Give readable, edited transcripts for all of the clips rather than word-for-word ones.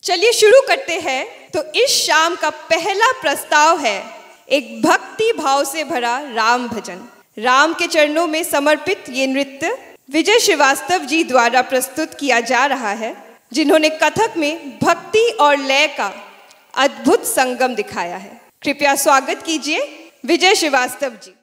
चलिए शुरू करते हैं। तो इस शाम का पहला प्रस्ताव है एक भक्ति भाव से भरा राम भजन। राम के चरणों में समर्पित ये नृत्य विजय श्रीवास्तव जी द्वारा प्रस्तुत किया जा रहा है, जिन्होंने कथक में भक्ति और लय का अद्भुत संगम दिखाया है। कृपया स्वागत कीजिए विजय श्रीवास्तव जी।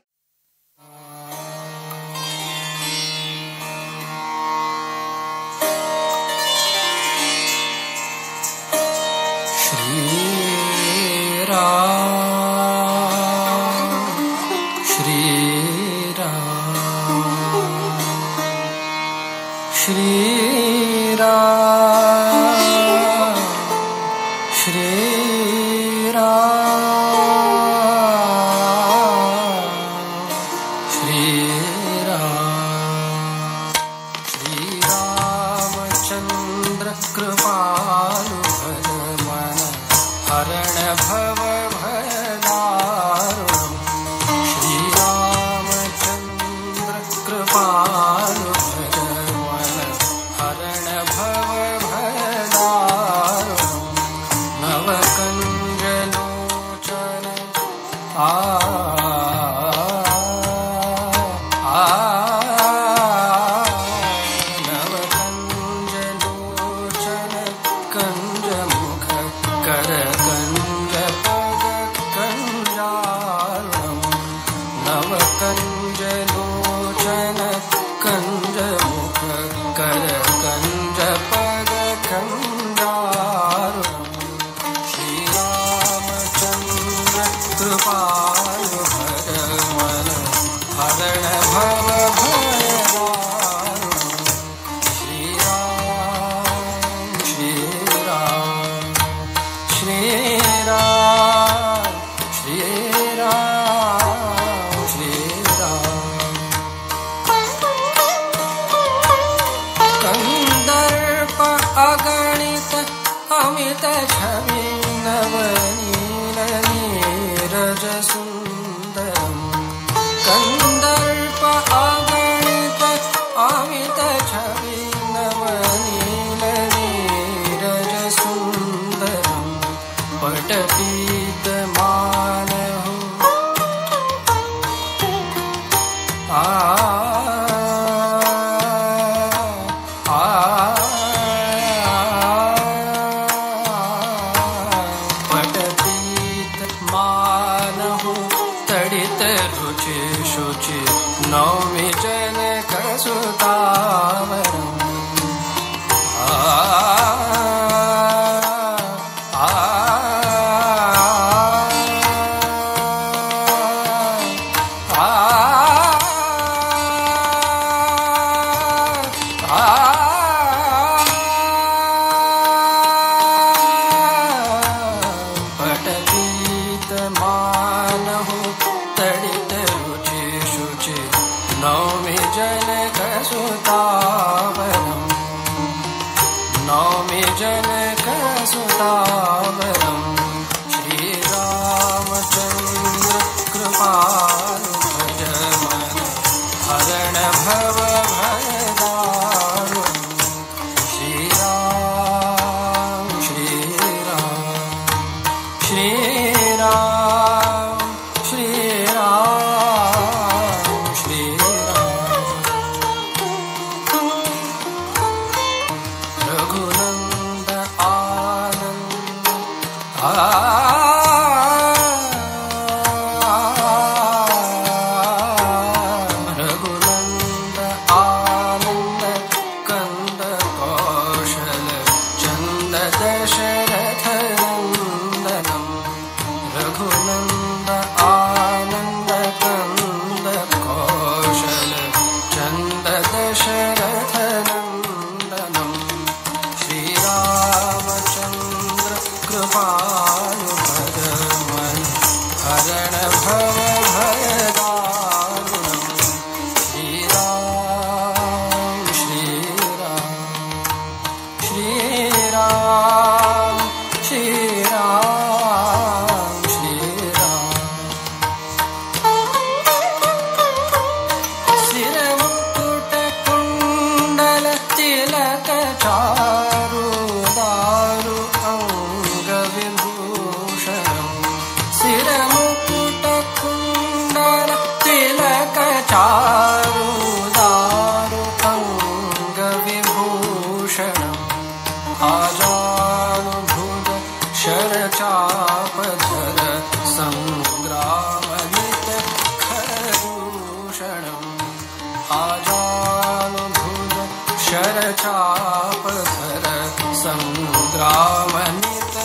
ग्रामनित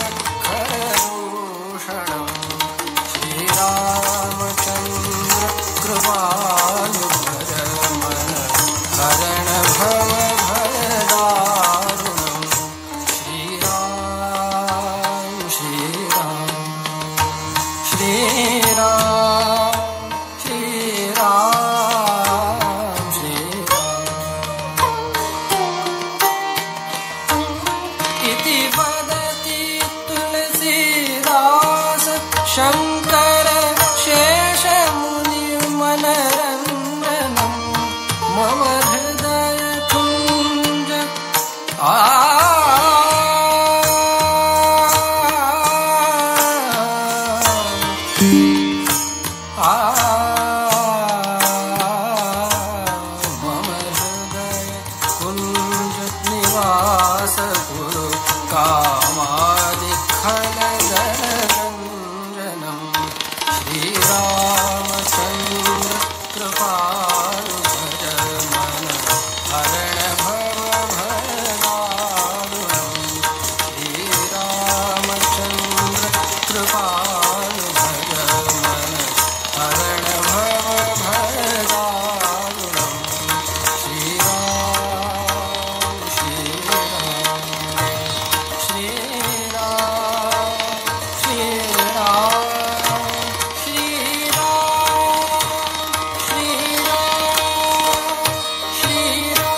खरदूषणं श्रीरामचन्द्र कृपालु भरमन हरण भव भयदारुणं श्रीराम श्रीराम श्रीराम श्रीराम श्रीराम इति वदति तुलसीदास शंकर शेषमुनि मनरंजनं मम हृदय कुंज मम हृदय कुंज निवास गुरु कामादिखलदरञ्जनं श्रीरामचन्द्र कृपालु भजमन हरण भव भयदारुणं श्रीरामचन्द्र कृपालु भजमन हरण भव भयदारुणं Shriram Shriram Shriram Shriram Shriram Shriram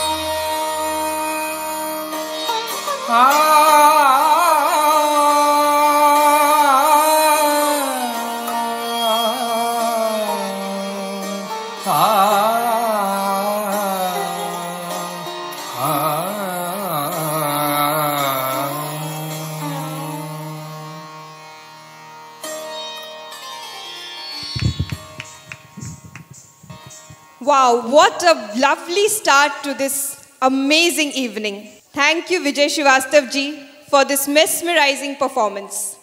Wow, what a lovely start to this amazing evening. Thank you, Vijay Srivastav ji, for this mesmerizing performance.